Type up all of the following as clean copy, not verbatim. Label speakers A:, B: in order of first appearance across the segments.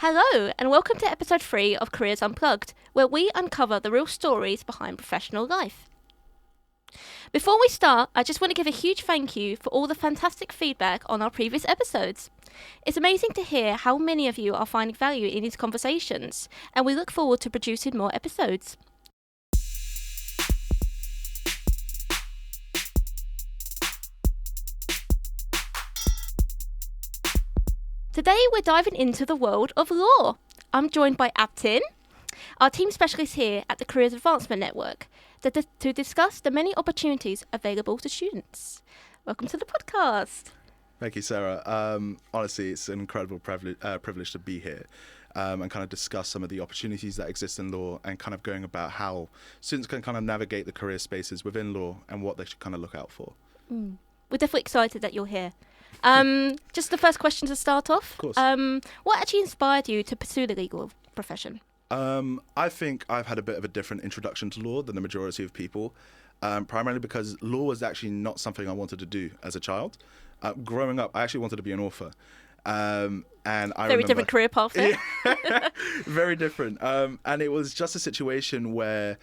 A: Hello, and welcome to episode 3 of Careers Unplugged, where we uncover the real stories behind professional life. Before we start, I just want to give a huge thank you for all the fantastic feedback on our previous episodes. It's amazing to hear how many of you are finding value in these conversations, and we look forward to producing more episodes. Today we're diving into the world of law. I'm joined by Abtin, our team specialist here at the Careers Advancement Network, to discuss the many opportunities available to students. Welcome to the podcast.
B: Thank you, Sarah. Honestly, it's an incredible privilege to be here and kind of discuss some of the opportunities that exist in law and kind of going about how students can kind of navigate the career spaces within law and what they should kind of look out for.
A: We're definitely excited that you're here. Just the first question to start off.
B: Of course.
A: What actually inspired you to pursue the legal profession?
B: I think I've had a bit of a different introduction to law than the majority of people, primarily because law was actually not something I wanted to do as a child. Growing up, I actually wanted to be an author. And I
A: Very different career path there.
B: Very different. And it was just a situation where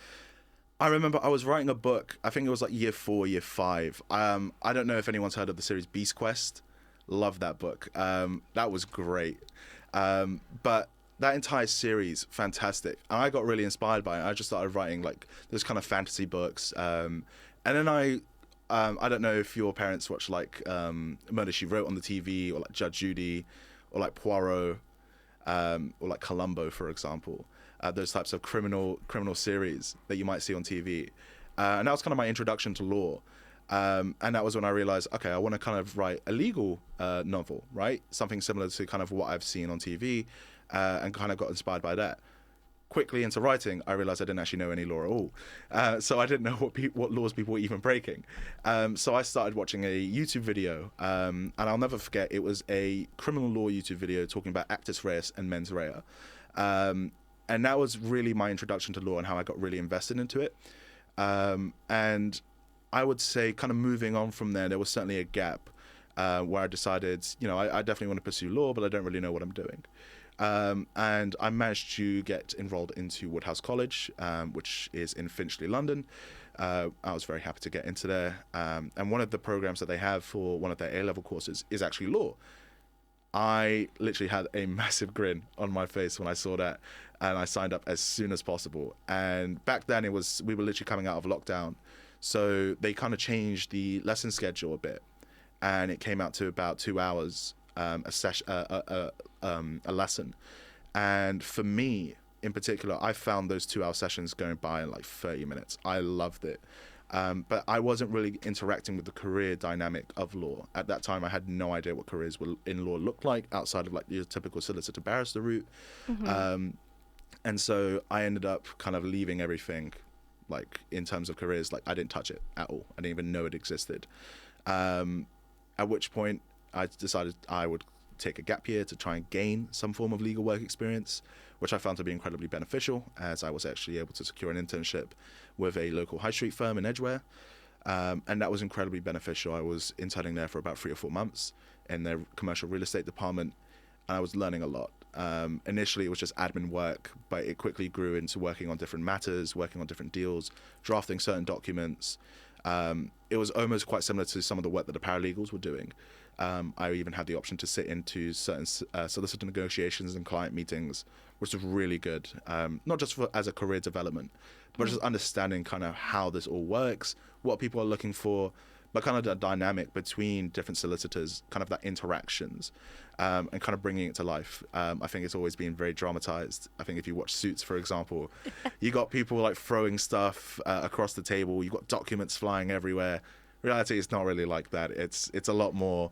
B: I remember I was writing a book. I think it was like year 4, year 5. I don't know if anyone's heard of the series Beast Quest. Love that book. That was great. But that entire series, fantastic. And I got really inspired by it. I just started writing like those kind of fantasy books. And then I don't know if your parents watch like Murder, She Wrote on the TV, or like Judge Judy, or like Poirot, or like Columbo, for example. Those types of criminal series that you might see on TV. And that was kind of my introduction to law. And that was when I realized, okay, I want to kind of write a legal novel, right? Something similar to kind of what I've seen on TV, and kind of got inspired by that. Quickly into writing, I realized I didn't actually know any law at all. So I didn't know what laws people were even breaking. So I started watching a YouTube video, and I'll never forget, it was a criminal law YouTube video talking about actus reus and mens rea. And that was really my introduction to law and how I got really invested into it. And I would say kind of moving on from there was certainly a gap where I decided, I definitely want to pursue law, but I don't really know what I'm doing. And I managed to get enrolled into Woodhouse College, which is in Finchley, London. I was very happy to get into there. And one of the programs that they have for one of their A-level courses is actually law. I literally had a massive grin on my face when I saw that, and I signed up as soon as possible. And back then we were literally coming out of lockdown, so they kind of changed the lesson schedule a bit, and it came out to about 2 hours a lesson. And for me in particular, I found those 2-hour sessions going by in like 30 minutes. I loved it. But I wasn't really interacting with the career dynamic of law. At that time, I had no idea what careers in law looked like outside of like your typical solicitor barrister route. Mm-hmm. And so I ended up kind of leaving everything, like in terms of careers, like I didn't touch it at all. I didn't even know it existed. At which point I decided I would take a gap year to try and gain some form of legal work experience, which I found to be incredibly beneficial, as I was actually able to secure an internship with a local high street firm in Edgware. And that was incredibly beneficial. I was interning there for about 3 or 4 months in their commercial real estate department, and I was learning a lot. Initially, it was just admin work, but it quickly grew into working on different matters, working on different deals, drafting certain documents. It was almost quite similar to some of the work that the paralegals were doing. I even had the option to sit into certain solicitor negotiations and client meetings, which was really good, not just as a career development, but just understanding kind of how this all works, what people are looking for, but kind of the dynamic between different solicitors, kind of that interactions, and kind of bringing it to life. I think it's always been very dramatized. I think if you watch Suits, for example, you got people like throwing stuff across the table, you got documents flying everywhere. Reality is not really like that. It's a lot more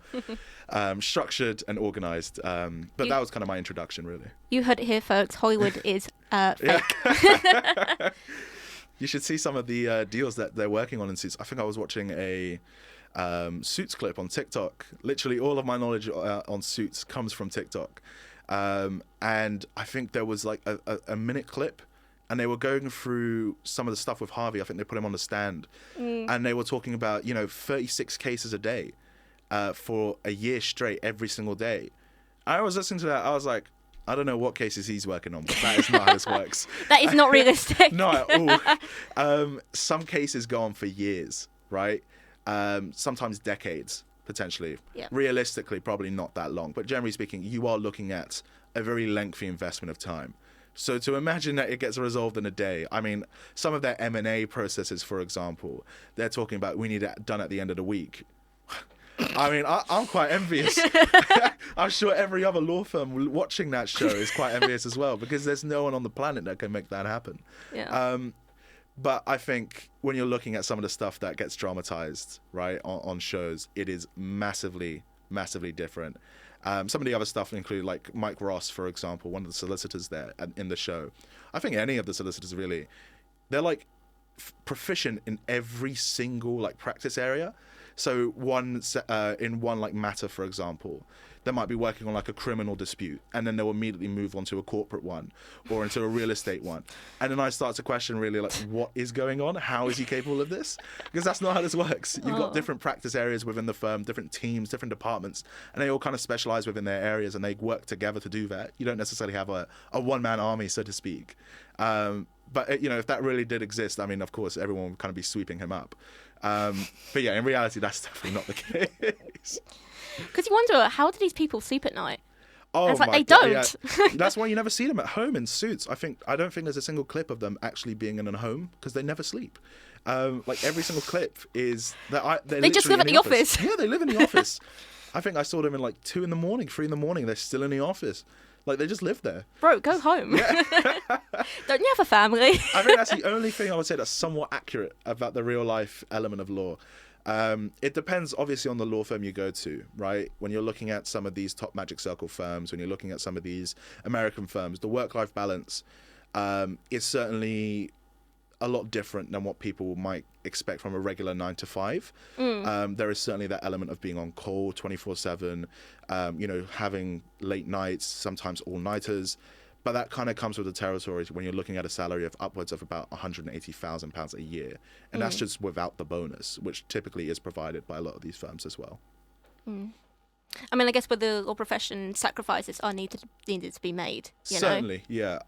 B: structured and organized. But that was kind of my introduction, really.
A: You heard it here, folks. Hollywood is fake.
B: Yeah. You should see some of the deals that they're working on in Suits. I think I was watching a Suits clip on TikTok. Literally all of my knowledge on Suits comes from TikTok. And I think there was like a minute clip, and they were going through some of the stuff with Harvey. I think they put him on the stand, and they were talking about 36 cases a day for a year straight, every single day. I was listening to that. I was like, I don't know what cases he's working on, but that is not how this works.
A: That is not realistic.
B: Not at all. Some cases go on for years, right? Sometimes decades, potentially.
A: Yeah.
B: Realistically, probably not that long. But generally speaking, you are looking at a very lengthy investment of time. So to imagine that it gets resolved in a day, I mean, some of their M&A processes, for example, they're talking about we need it done at the end of the week. I mean, I'm quite envious. I'm sure every other law firm watching that show is quite envious as well, because there's no one on the planet that can make that happen.
A: Yeah.
B: But I think when you're looking at some of the stuff that gets dramatized, right, on shows, it is massively, massively different. Some of the other stuff include, like, Mike Ross, for example, one of the solicitors there in the show. I think any of the solicitors, really, they're, like, proficient in every single, like, practice area. So in one like matter, for example, they might be working on like a criminal dispute, and then they'll immediately move on to a corporate one or into a real estate one. And then I start to question really like, what is going on? How is he capable of this? Because that's not how this works. You've got different practice areas within the firm, different teams, different departments, and they all kind of specialize within their areas, and they work together to do that. You don't necessarily have a one-man army, so to speak. But you know, if that really did exist, I mean, of course, everyone would kind of be sweeping him up. But yeah, in reality, that's definitely not the case.
A: Because you wonder, how do these people sleep at night?
B: Oh,
A: it's like
B: my
A: they
B: God,
A: don't.
B: yeah. That's why you never see them at home in suits. I don't think there's a single clip of them actually being in a home, because they never sleep. Like every single clip is that
A: they just live at the office.
B: Yeah, they live in the office. I think I saw them in like 2 a.m, 3 a.m. They're still in the office. Like, they just live there.
A: Bro, go home.
B: Yeah.
A: Don't you have a family?
B: I think that's the only thing I would say that's somewhat accurate about the real life element of law. It depends, obviously, on the law firm you go to, right? When you're looking at some of these top Magic Circle firms, when you're looking at some of these American firms, the work-life balance is certainly a lot different than what people might expect from a regular 9 to 5. There is certainly that element of being on call 24/7, you know, having late nights, sometimes all-nighters. But that kind of comes with the territory when you're looking at a salary of upwards of about £180,000 a year. And that's just without the bonus, which typically is provided by a lot of these firms as well.
A: I mean, I guess with the law profession, sacrifices are needed to be made.
B: Certainly, yeah.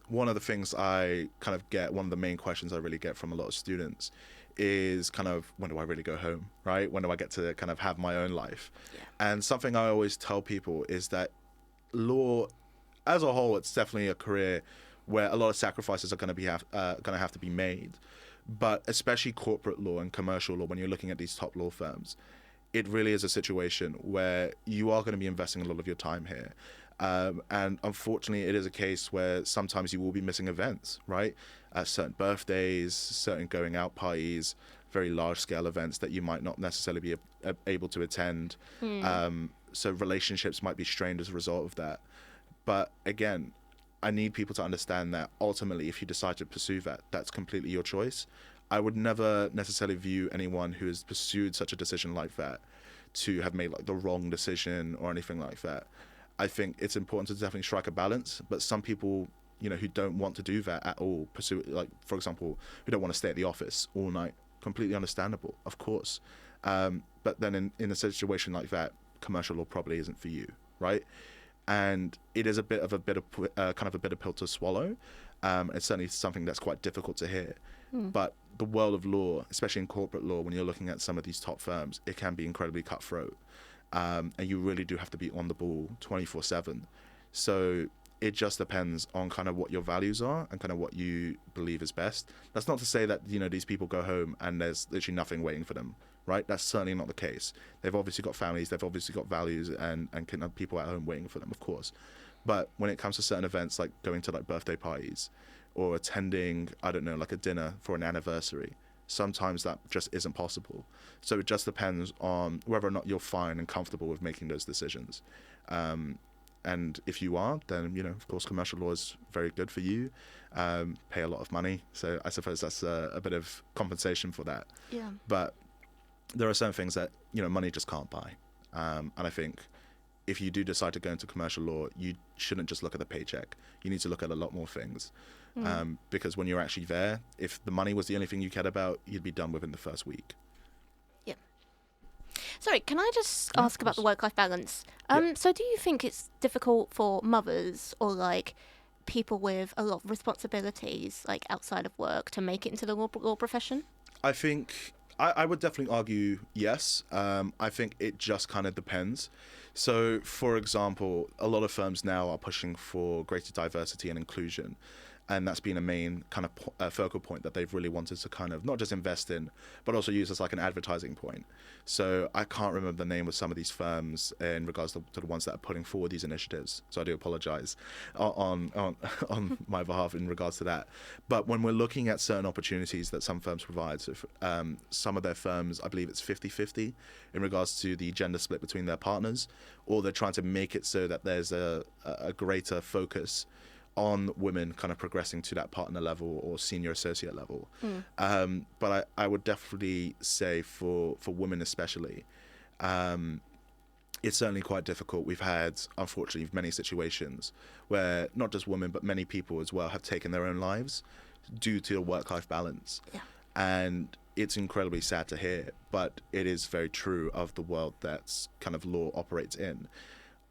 B: One of the things I kind of get, one of the main questions I really get from a lot of students is kind of, when do I really go home, right? When do I get to kind of have my own life? Yeah. And something I always tell people is that law, as a whole, it's definitely a career where a lot of sacrifices are going to have to be made. But especially corporate law and commercial law, when you're looking at these top law firms, it really is a situation where you are going to be investing a lot of your time here. And unfortunately, it is a case where sometimes you will be missing events, right? Certain birthdays, certain going out parties, very large scale events that you might not necessarily be able to attend. So relationships might be strained as a result of that. But again, I need people to understand that ultimately, if you decide to pursue that, that's completely your choice. I would never necessarily view anyone who has pursued such a decision like that to have made like the wrong decision or anything like that. I think it's important to definitely strike a balance, but some people, you know, who don't want to do that at all, pursue, like, for example, who don't want to stay at the office all night, completely understandable, of course. But then in a situation like that, commercial law probably isn't for you, right? And it is a bitter pill to swallow. It's certainly something that's quite difficult to hear. But the world of law, especially in corporate law, when you're looking at some of these top firms, it can be incredibly cutthroat. And you really do have to be on the ball 24/7. So it just depends on kind of what your values are and kind of what you believe is best. That's not to say that, you know, these people go home and there's literally nothing waiting for them, right? That's certainly not the case. They've obviously got families, they've obviously got values and can have people at home waiting for them, of course. But when it comes to certain events, like going to like birthday parties or attending, I don't know, like a dinner for an anniversary, sometimes that just isn't possible. So it just depends on whether or not you're fine and comfortable with making those decisions. And if you are, then, you know, of course, commercial law is very good for you. Pay a lot of money. So I suppose that's a bit of compensation for that.
A: Yeah.
B: But there are certain things that, you know, money just can't buy. And I think if you do decide to go into commercial law, you shouldn't just look at the paycheck. You need to look at a lot more things. Because when you're actually there, if the money was the only thing you cared about, you'd be done within the first week.
A: Yeah. Sorry, can I just
B: Yeah,
A: ask
B: of
A: about the
B: course.
A: work-life balance?
B: Yeah.
A: So do you think it's difficult for mothers or like people with a lot of responsibilities, like outside of work, to make it into the law profession?
B: I think I would definitely argue yes. I think it just kind of depends. So, for example, a lot of firms now are pushing for greater diversity and inclusion. And that's been a main kind of focal point that they've really wanted to kind of not just invest in, but also use as like an advertising point. So I can't remember the name of some of these firms in regards to the ones that are putting forward these initiatives. So I do apologize on my behalf in regards to that. But when we're looking at certain opportunities that some firms provide, so some of their firms, I believe it's 50-50 in regards to the gender split between their partners, or they're trying to make it so that there's a greater focus on women kind of progressing to that partner level or senior associate level. But I would definitely say for women especially, it's certainly quite difficult. We've had, unfortunately, many situations where not just women, but many people as well have taken their own lives due to a work-life balance.
A: Yeah.
B: And it's incredibly sad to hear, but it is very true of the world that's kind of law operates in.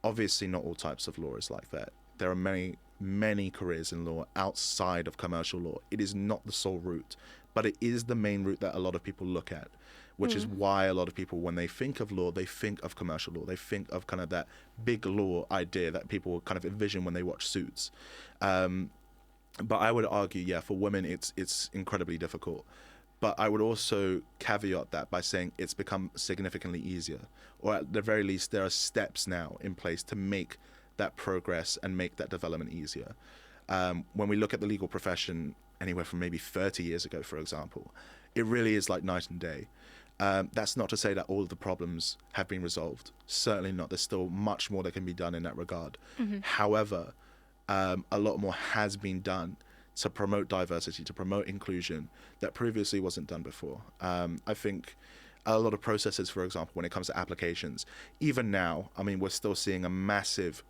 B: Obviously, not all types of law is like that. There are many careers in law outside of commercial law. It is not the sole route, but it is the main route that a lot of people look at, which is why a lot of people, when they think of law, they think of commercial law. They think of kind of that big law idea that people kind of envision when they watch Suits. But I would argue, yeah, for women, it's incredibly difficult. But I would also caveat that by saying it's become significantly easier, or at the very least, there are steps now in place to make that progress and make that development easier. When we look at the legal profession anywhere from maybe 30 years ago, for example, it really is like night and day. That's not to say that all of the problems have been resolved. Certainly not. There's still much more that can be done in that regard. However, a lot more has been done to promote diversity, to promote inclusion that previously wasn't done before. I think a lot of processes, for example, when it comes to applications, even now, I mean, we're still seeing a massive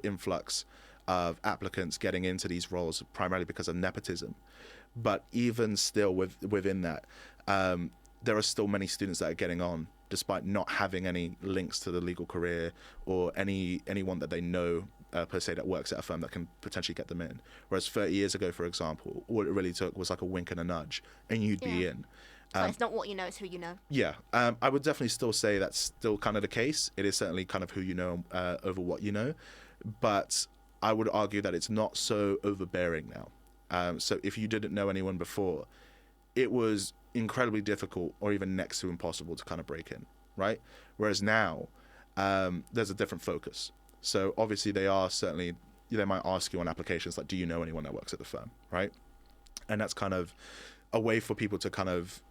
B: influx of applicants getting into these roles, primarily because of nepotism. But even still within that, there are still many students that are getting on despite not having any links to the legal career or anyone that they know per se that works at a firm that can potentially get them in. Whereas 30 years ago, for example, all it really took was like a wink and a nudge and you'd be in.
A: So it's not what you know, it's who you know.
B: Yeah, I would definitely still say that's still kind of the case. It is certainly kind of who you know over what you know. But I would argue that it's not so overbearing now. So if you didn't know anyone before, it was incredibly difficult or even next to impossible to kind of break in, right? Whereas now, there's a different focus. So obviously they might ask you on applications like, do you know anyone that works at the firm, right? And that's kind of a way for people to kind of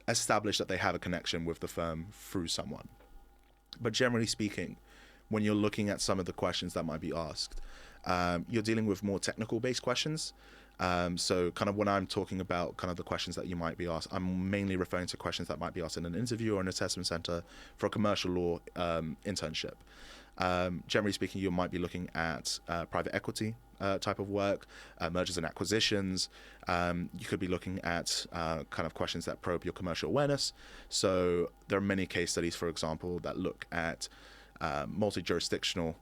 B: establish that they have a connection with the firm through someone. But generally speaking, when you're looking at some of the questions that might be asked, you're dealing with more technical based questions. So kind of when I'm talking about kind of the questions that you might be asked, I'm mainly referring to questions that might be asked in an interview or an assessment center for a commercial law internship. Generally speaking, you might be looking at private equity type of work, mergers and acquisitions. You could be looking at kind of questions that probe your commercial awareness. So there are many case studies, for example, that look at multi-jurisdictional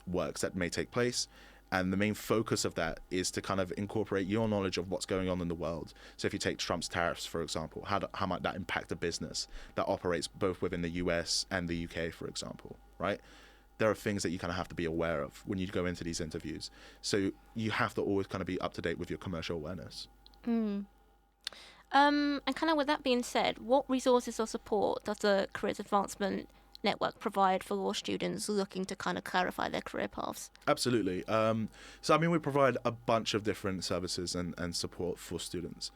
B: works that may take place. And the main focus of that is to kind of incorporate your knowledge of what's going on in the world. So if you take Trump's tariffs, for example, how might that impact a business that operates both within the US and the UK, for example, right? There are things that you kind of have to be aware of when you go into these interviews. So you have to always kind of be up to date with your commercial awareness.
A: And kind of with that being said, what resources or support does the Careers Advancement Network provide for law students looking to kind of clarify their career paths?
B: Absolutely. So, I mean, we provide a bunch of different services and support for students.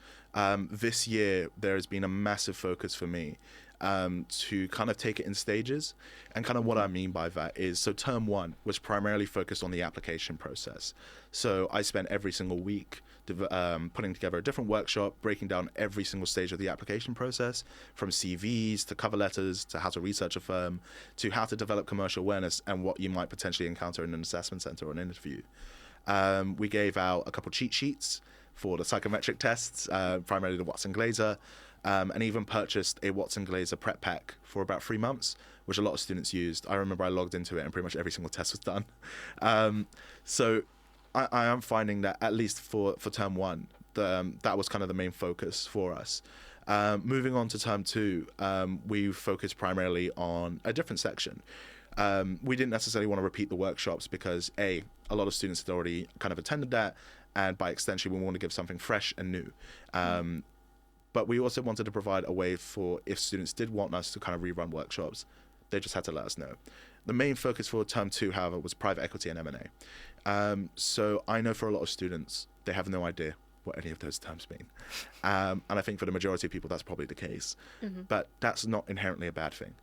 B: This year, there has been a massive focus for me to kind of take it in stages. And kind of what I mean by that is, so term one was primarily focused on the application process. So I spent every single week putting together a different workshop, breaking down every single stage of the application process, from CVs to cover letters to how to research a firm to how to develop commercial awareness and what you might potentially encounter in an assessment center or an interview. We gave out a couple cheat sheets for the psychometric tests, primarily the Watson Glaser. and even purchased a Watson Glaser prep pack for about 3 months, which a lot of students used. I remember I logged into it and pretty much every single test was done. So I am finding that at least for term one, that was kind of the main focus for us. Moving on to term two, we focused primarily on a different section. We didn't necessarily want to repeat the workshops because a lot of students had already kind of attended that, and by extension we want to give something fresh and new. But we also wanted to provide a way for, if students did want us to kind of rerun workshops, they just had to let us know. The main focus for term two, however, was private equity and M&A. So I know for a lot of students, they have no idea what any of those terms mean. And I think for the majority of people, that's probably the case. But that's not inherently a bad thing.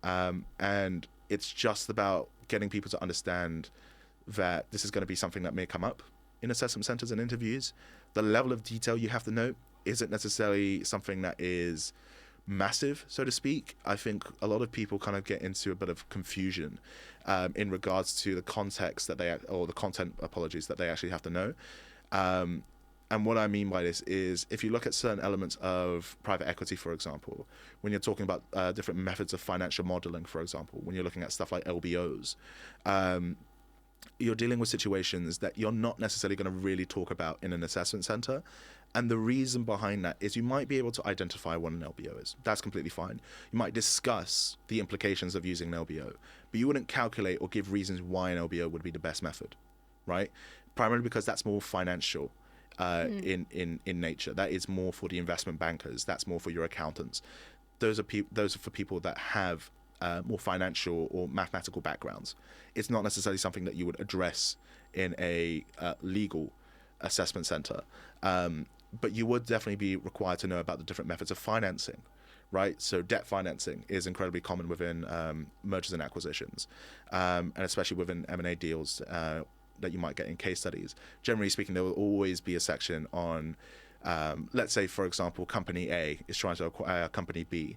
B: And it's just about getting people to understand that this is going to be something that may come up in assessment centers and interviews. The level of detail you have to know isn't necessarily something that is massive, so to speak. I think a lot of people kind of get into a bit of confusion in regards to the context that or the content, that they actually have to know. And what I mean by this is, if you look at certain elements of private equity, for example, when you're talking about different methods of financial modeling, for example, when you're looking at stuff like LBOs, you're dealing with situations that you're not necessarily going to really talk about in an assessment center. And the reason behind that is you might be able to identify what an LBO is. That's completely fine. You might discuss the implications of using an LBO, but you wouldn't calculate or give reasons why an LBO would be the best method, right? Primarily because that's more financial in nature. That is more for the investment bankers. That's more for your accountants. Those are for people that have more financial or mathematical backgrounds. It's not necessarily something that you would address in a legal assessment center. But you would definitely be required to know about the different methods of financing, right? So debt financing is incredibly common within mergers and acquisitions, and especially within M&A deals that you might get in case studies. Generally speaking, there will always be a section on, let's say, for example, Company A is trying to acquire Company B.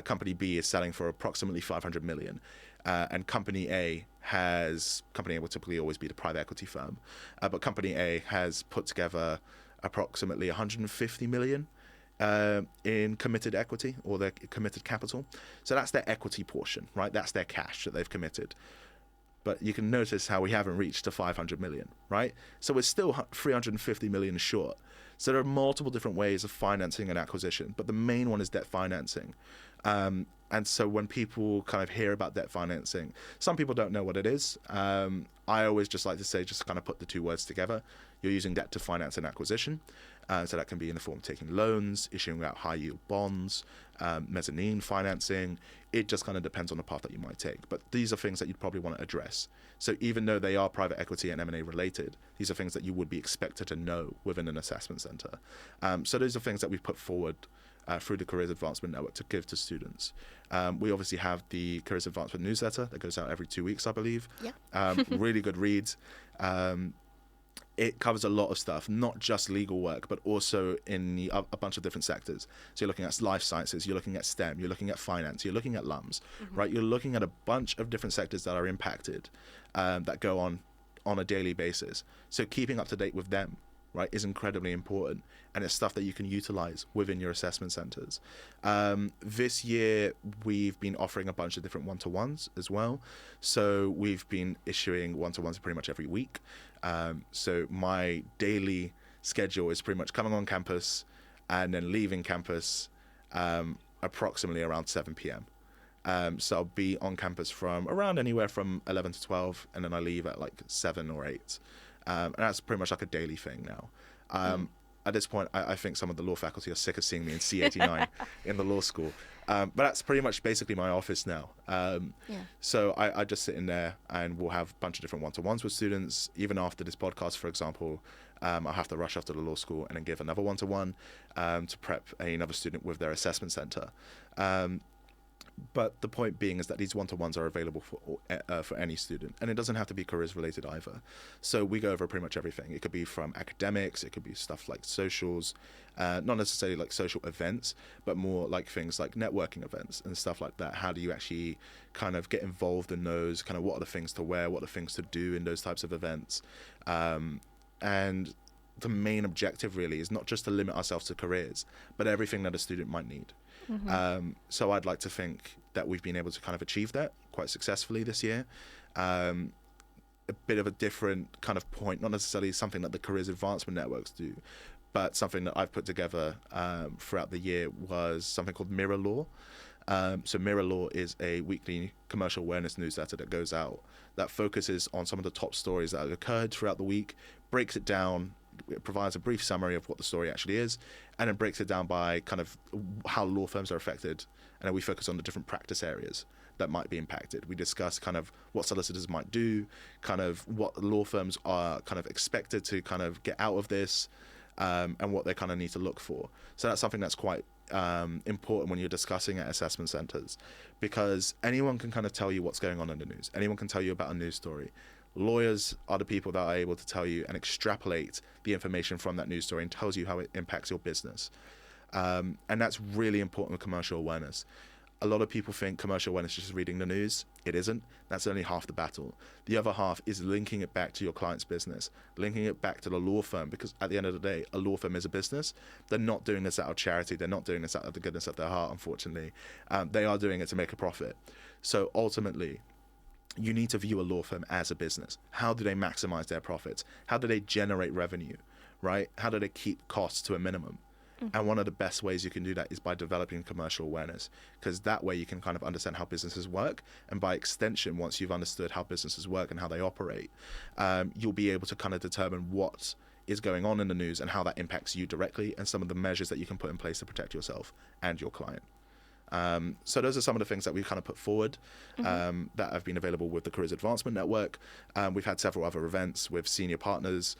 B: Company B is selling for approximately 500 million. And Company A will typically always be the private equity firm, but Company A has put together approximately 150 million in committed equity, or their committed capital. So that's their equity portion, right? That's their cash that they've committed. But you can notice how we haven't reached the 500 million, right? So we're still 350 million short. So there are multiple different ways of financing an acquisition, but the main one is debt financing. And so when people kind of hear about debt financing, some people don't know what it is. I always just like to say, just kind of put the two words together. You're using debt to finance an acquisition. So that can be in the form of taking loans, issuing out high yield bonds, mezzanine financing. It just kind of depends on the path that you might take. But these are things that you'd probably want to address. So even though they are private equity and M&A related, these are things that you would be expected to know within an assessment center. So those are things that we've put forward through the Careers Advancement Network to give to students. We obviously have the Careers Advancement newsletter that goes out every 2 weeks, I believe.
A: Yeah.
B: Really good reads. It covers a lot of stuff, not just legal work, but also in a bunch of different sectors. So you're looking at life sciences, you're looking at STEM, you're looking at finance, you're looking at LUMS, right? You're looking at a bunch of different sectors that are impacted, that go on a daily basis. So keeping up to date with them, right, is incredibly important, and it's stuff that you can utilize within your assessment centers. This year, we've been offering a bunch of different one-to-ones as well. So we've been issuing one-to-ones pretty much every week. So my daily schedule is pretty much coming on campus and then leaving campus approximately around 7 p.m. So I'll be on campus from around anywhere from 11 to 12, and then I leave at like 7 or 8. And that's pretty much like a daily thing now. At this point, I think some of the law faculty are sick of seeing me in C89 in the law school. But that's pretty much basically my office now. So I just sit in there, and we'll have a bunch of different one-to-ones with students. Even after this podcast, for example, I'll have to rush off to the law school and then give another one-to-one to prep another student with their assessment center. But the point being is that these one-to-ones are available for any student, and it doesn't have to be careers related either. So we go over pretty much everything. It could be from academics, it could be stuff like socials, not necessarily like social events, but more like things like networking events and stuff like that. How do you actually kind of get involved in those? Kind of what are the things to wear, what are the things to do in those types of events? And the main objective really is not just to limit ourselves to careers, but everything that a student might need. So I'd like to think that we've been able to kind of achieve that quite successfully this year. A bit of a different kind of point, not necessarily something that the careers advancement networks do, but something that I've put together throughout the year was something called Mirror Law. So Mirror Law is a weekly commercial awareness newsletter that goes out that focuses on some of the top stories that have occurred throughout the week, breaks it down, it provides a brief summary of what the story actually is, and then breaks it down by kind of how law firms are affected. And then we focus on the different practice areas that might be impacted. We discuss kind of what solicitors might do, kind of what law firms are kind of expected to kind of get out of this, and what they kind of need to look for. So that's something that's quite important when you're discussing at assessment centers, because anyone can kind of tell you what's going on in the news. Anyone can tell you about a news story. Lawyers are the people that are able to tell you and extrapolate the information from that news story and tells you how it impacts your business. And that's really important with commercial awareness. A lot of people think commercial awareness is just reading the news. It isn't. That's only half the battle. The other half is linking it back to your client's business, linking it back to the law firm, because at the end of the day, a law firm is a business. They're not doing this out of charity. They're not doing this out of the goodness of their heart, unfortunately. They are doing it to make a profit. So ultimately, you need to view a law firm as a business. How do they maximize their profits? How do they generate revenue, right? How do they keep costs to a minimum? And one of the best ways you can do that is by developing commercial awareness, because that way you can kind of understand how businesses work. And by extension, once you've understood how businesses work and how they operate, you'll be able to kind of determine what is going on in the news and how that impacts you directly, and some of the measures that you can put in place to protect yourself and your client. So those are some of the things that we've kind of put forward that have been available with the Careers Advancement Network. We've had several other events with senior partners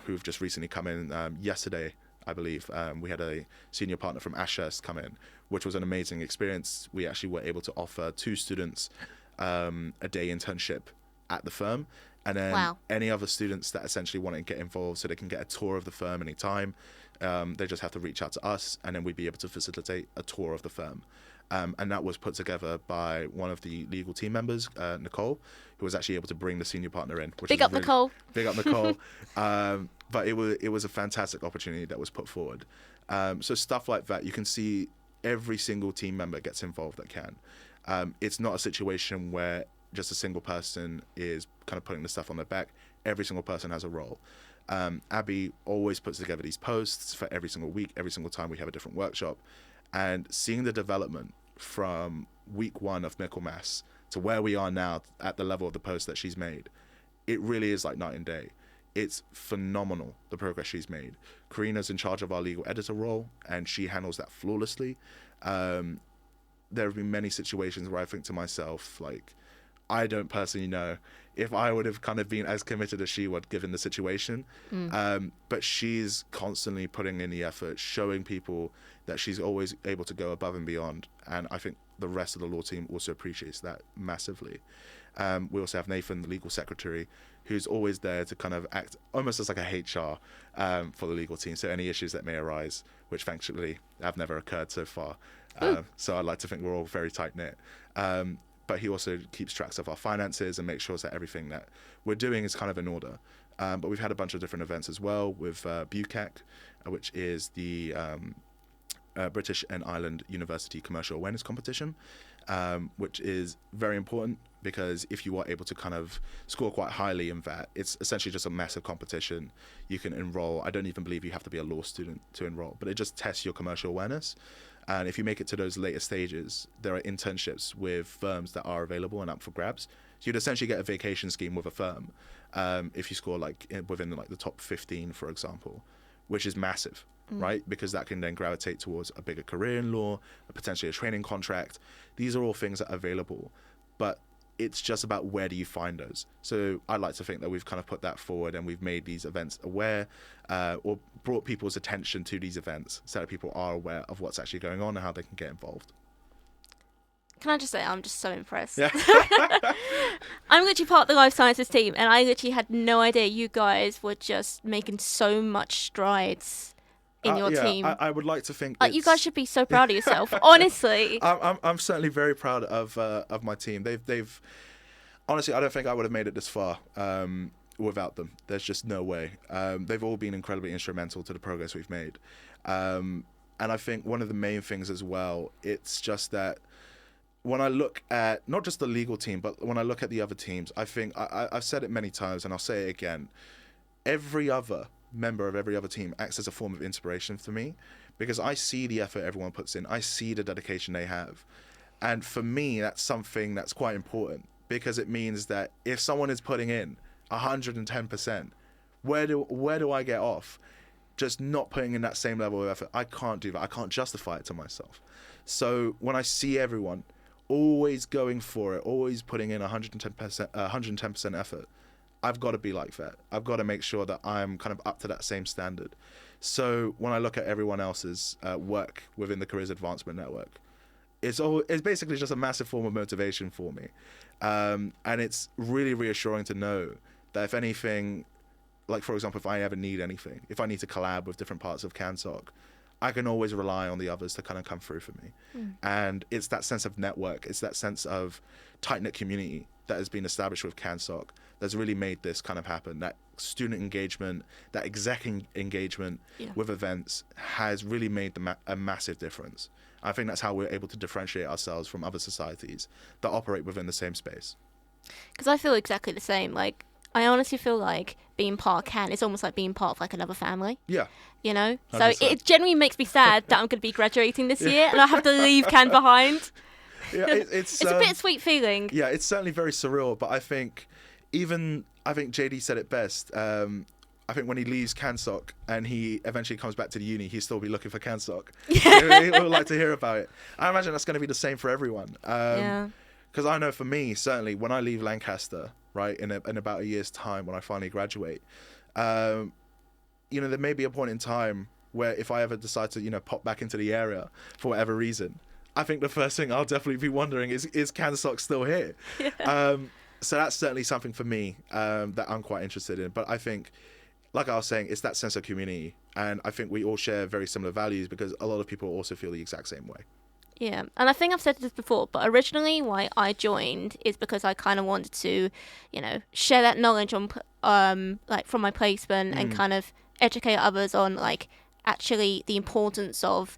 B: who've just recently come in. Yesterday, I believe, we had a senior partner from Ashurst come in, which was an amazing experience. We actually were able to offer 2 students a day internship at the firm. And then any other students that essentially want to get involved so they can get a tour of the firm anytime, they just have to reach out to us, and then we'd be able to facilitate a tour of the firm. And that was put together by one of the legal team members, Nicole, who was actually able to bring the senior partner in.
A: Big up Nicole.
B: Big up Nicole. But it was a fantastic opportunity that was put forward. So stuff like that, you can see every single team member gets involved that can. It's not a situation where just a single person is kind of putting the stuff on their back. Every single person has a role. Abby always puts together these posts for every single week, every single time we have a different workshop. And seeing the development from week 1 of Michaelmas to where we are now at the level of the post that she's made, it really is like night and day. It's phenomenal, the progress she's made. Karina's in charge of our legal editor role, and she handles that flawlessly. There have been many situations where I think to myself, like, I don't personally know if I would have kind of been as committed as she would given the situation. But she's constantly putting in the effort, showing people that she's always able to go above and beyond. And I think the rest of the law team also appreciates that massively. We also have Nathan, the legal secretary, who's always there to kind of act almost as like a HR for the legal team. So any issues that may arise, which thankfully have never occurred so far. So I'd like to think we're all very tight-knit. But he also keeps tracks of our finances and makes sure that everything that we're doing is kind of in order. But we've had a bunch of different events as well with BUCAC, which is the British and Ireland University Commercial Awareness Competition, which is very important because if you are able to kind of score quite highly in that, it's essentially just a massive competition. You can enroll. I don't even believe you have to be a law student to enroll, but it just tests your commercial awareness. And if you make it to those later stages, there are internships with firms that are available and up for grabs. So you'd essentially get a vacation scheme with a firm if you score like within like the top 15, for example, which is massive, right? Because that can then gravitate towards a bigger career in law, potentially a training contract. These are all things that are available, but it's just about where do you find those. So I'd like to think that we've kind of put that forward and we've made these events aware or brought people's attention to these events so that people are aware of what's actually going on and how they can get involved.
A: Can I just say, I'm just so impressed.
B: Yeah.
A: I'm literally part of the life sciences team, and I literally had no idea you guys were just making so much strides in your team.
B: I would like to think
A: you guys should be so proud of yourself, honestly.
B: I'm certainly very proud of my team. They've honestly, I don't think I would have made it this far without them. There's just no way. They've all been incredibly instrumental to the progress we've made. And I think one of the main things as well, it's just that when I look at not just the legal team, but when I look at the other teams, I think I've said it many times and I'll say it again. Every other member of every other team acts as a form of inspiration for me, because I see the effort everyone puts in. I see the dedication they have. And for me, that's something that's quite important, because it means that if someone is putting in 110%, where do I get off? Just not putting in that same level of effort. I can't do that. I can't justify it to myself. So when I see everyone always going for it, always putting in 110% effort, I've got to be like that. I've got to make sure that I'm kind of up to that same standard. So when I look at everyone else's work within the Careers Advancement Network, it's basically just a massive form of motivation for me. And it's really reassuring to know that if anything, like for example, if I ever need anything, if I need to collab with different parts of CanSoc, I can always rely on the others to kind of come through for me. And it's that sense of network, it's that sense of tight-knit community that has been established with CanSoc that's really made this kind of happen. That student engagement, that exec engagement with events has really made a massive difference. I think that's how we're able to differentiate ourselves from other societies that operate within the same space.
A: Because I feel exactly the same. Like, I honestly feel like being part of CAN is almost like being part of like another family.
B: Yeah.
A: You know?
B: 100%.
A: So it genuinely makes me sad that I'm going to be graduating this year and I have to leave CAN behind.
B: Yeah, it's
A: a bittersweet feeling.
B: Yeah, it's certainly very surreal, but I think JD said it best. I think when he leaves CanSoc and he eventually comes back to the uni, he'll still be looking for CanSoc. He would like to hear about it. I imagine that's going to be the same for everyone. Because I know for me, certainly, when I leave Lancaster, right, in about a year's time when I finally graduate, there may be a point in time where if I ever decide to, pop back into the area for whatever reason, I think the first thing I'll definitely be wondering is CanSoc still here? Yeah. So that's certainly something for me that I'm quite interested in. But I think, like I was saying, it's that sense of community. And I think we all share very similar values because a lot of people also feel the exact same way.
A: Yeah, and I think I've said this before, but originally why I joined is because I kind of wanted to, share that knowledge on, from my placement and kind of educate others on, actually the importance of,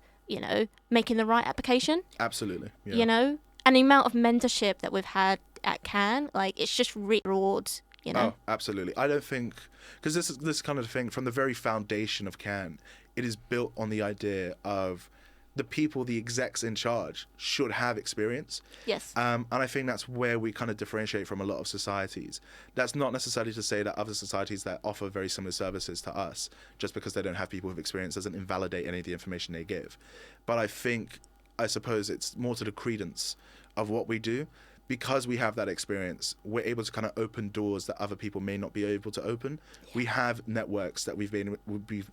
A: making the right application.
B: Absolutely. Yeah.
A: And the amount of mentorship that we've had at CAN, it's just really broad,
B: Oh, absolutely. I don't think, because this kind of thing, from the very foundation of CAN, it is built on the idea of the people, the execs in charge, should have experience.
A: Yes.
B: And I think that's where we kind of differentiate from a lot of societies. That's not necessarily to say that other societies that offer very similar services to us, just because they don't have people with experience, doesn't invalidate any of the information they give. But I suppose it's more to the credence of what we do. Because we have that experience, we're able to kind of open doors that other people may not be able to open. Yeah. We have networks that we've been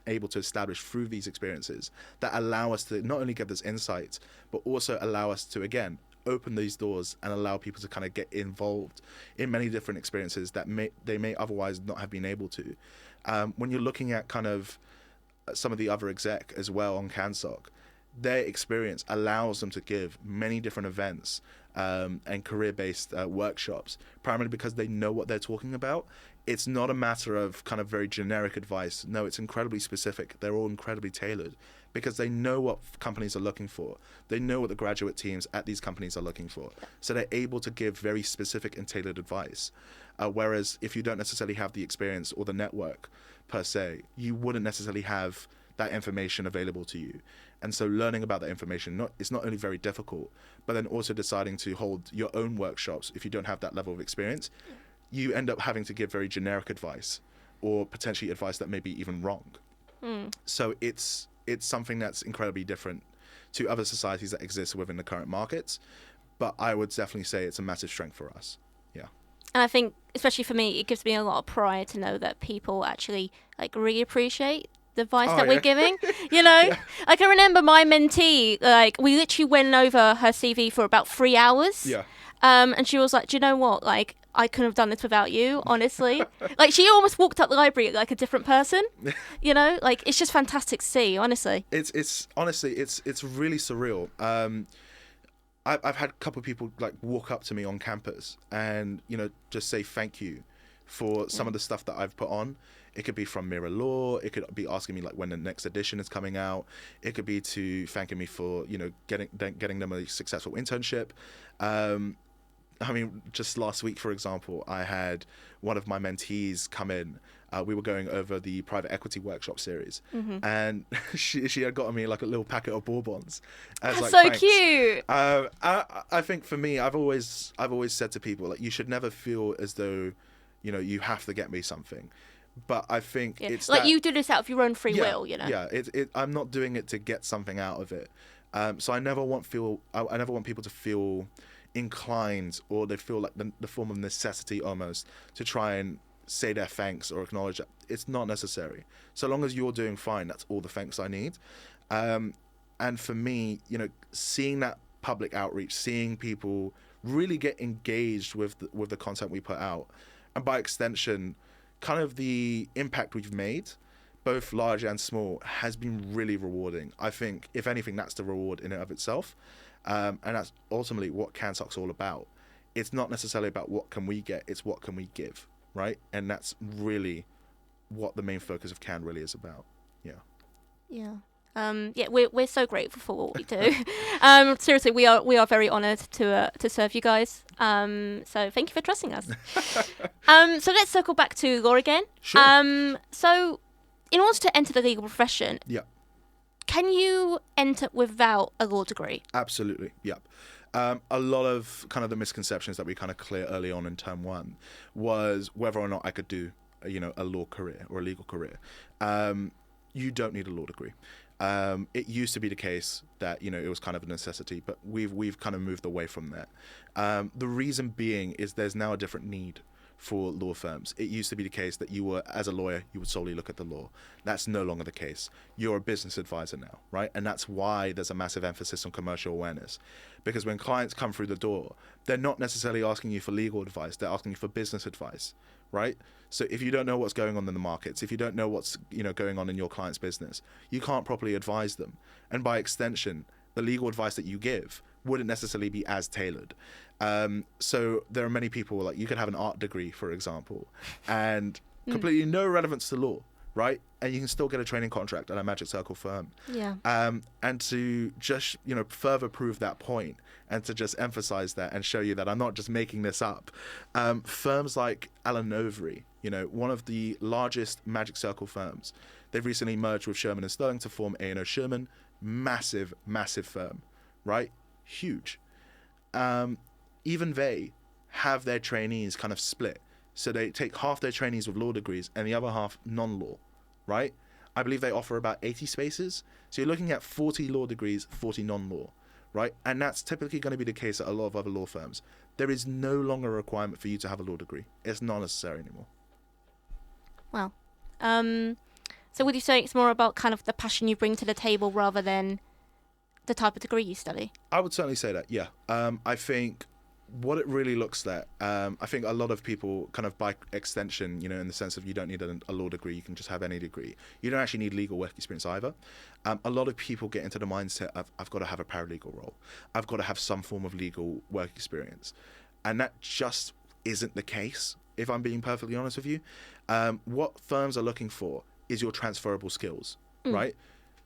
B: able to establish through these experiences that allow us to not only get this insight, but also allow us to, again, open these doors and allow people to kind of get involved in many different experiences that they may otherwise not have been able to. When you're looking at kind of some of the other exec as well on CanSoc, their experience allows them to give many different events and career-based workshops, primarily because they know what they're talking about. It's not a matter of kind of very generic advice. No, it's incredibly specific. They're all incredibly tailored because they know what companies are looking for. They know what the graduate teams at these companies are looking for. So they're able to give very specific and tailored advice. Whereas if you don't necessarily have the experience or the network per se, you wouldn't necessarily have that information available to you. And so learning about that information, it's not only very difficult, but then also deciding to hold your own workshops if you don't have that level of experience, you end up having to give very generic advice or potentially advice that may be even wrong. So it's something that's incredibly different to other societies that exist within the current markets. But I would definitely say it's a massive strength for us. Yeah.
A: And I think, especially for me, it gives me a lot of pride to know that people actually really appreciate the advice that we're giving, Yeah. I can remember my mentee, we literally went over her CV for about 3 hours.
B: Yeah.
A: And she was like, do you know what? I couldn't have done this without you, honestly. She almost walked up the library like a different person, it's just fantastic to see, honestly.
B: It's honestly, it's really surreal. I've had a couple of people walk up to me on campus and, just say thank you for some of the stuff that I've put on. It could be from Mirror Law. It could be asking me like when the next edition is coming out. It could be to thanking me for, you know, getting them a successful internship. I mean, just last week, for example, I had one of my mentees come in. We were going over the private equity workshop series, and she had gotten me like a little packet of Bourbons. As, like,
A: so
B: thanks.
A: cute.
B: I think for me, I've always said to people, like, you should never feel as though, you know, you have to get me something. But I think it's
A: like
B: that,
A: you do this out of your own free will, you know.
B: Yeah, I'm not doing it to get something out of it. So I never want people to feel inclined, or they feel like the form of necessity almost to try and say their thanks or acknowledge that. It's not necessary. So long as you're doing fine, that's all the thanks I need. And for me, you know, seeing that public outreach, seeing people really get engaged with the content we put out, and by extension, kind of the impact we've made, both large and small, has been really rewarding. I think, if anything, that's the reward in and of itself. And that's ultimately what CanSoc's all about. It's not necessarily about what can we get, it's what can we give, right? And that's really what the main focus of Can really is about. Yeah.
A: We're so grateful for what we do. Seriously, we are very honoured to serve you guys. So thank you for trusting us. So let's circle back to law again.
B: Sure.
A: So in order to enter the legal profession,
B: Yeah.
A: can you enter without a law degree?
B: Absolutely. Yeah. A lot of kind of the misconceptions that we kind of clear early on in term one was whether or not I could do, you know, a law career or a legal career. You don't need a law degree. It used to be the case that, you know, it was kind of a necessity, but we've kind of moved away from that. The reason being is there's now a different need for law firms. It used to be the case that you were, as a lawyer, you would solely look at the law. That's no longer the case. You're a business advisor now, right? And that's why there's a massive emphasis on commercial awareness. Because when clients come through the door, they're not necessarily asking you for legal advice, they're asking you for business advice, right? So if you don't know what's going on in the markets, if you don't know what's, you know, going on in your client's business, you can't properly advise them. And by extension, the legal advice that you give wouldn't necessarily be as tailored. So there are many people, like, you could have an art degree, for example, and completely no relevance to law, right? And you can still get a training contract at a Magic Circle firm.
A: Yeah.
B: And to just, you know, further prove that point and to just emphasize that and show you that I'm not just making this up, firms like Allen Overy, you know, one of the largest Magic Circle firms, they've recently merged with Sherman & Sterling to form A&O Sherman. Massive, massive firm, right? Huge. Even they have their trainees kind of split. So they take half their trainees with law degrees and the other half non-law, right? I believe they offer about 80 spaces. So you're looking at 40 law degrees, 40 non-law, right? And that's typically going to be the case at a lot of other law firms. There is no longer a requirement for you to have a law degree. It's not necessary anymore.
A: Wow. So would you say it's more about kind of the passion you bring to the table rather than the type of degree you study?
B: I would certainly say that, yeah. I think what it really looks like, I think a lot of people kind of by extension, you know, in the sense of you don't need a law degree, you can just have any degree. You don't actually need legal work experience either. A lot of people get into the mindset of, I've got to have a paralegal role. I've got to have some form of legal work experience. And that just isn't the case, if I'm being perfectly honest with you. What firms are looking for is your transferable skills, right?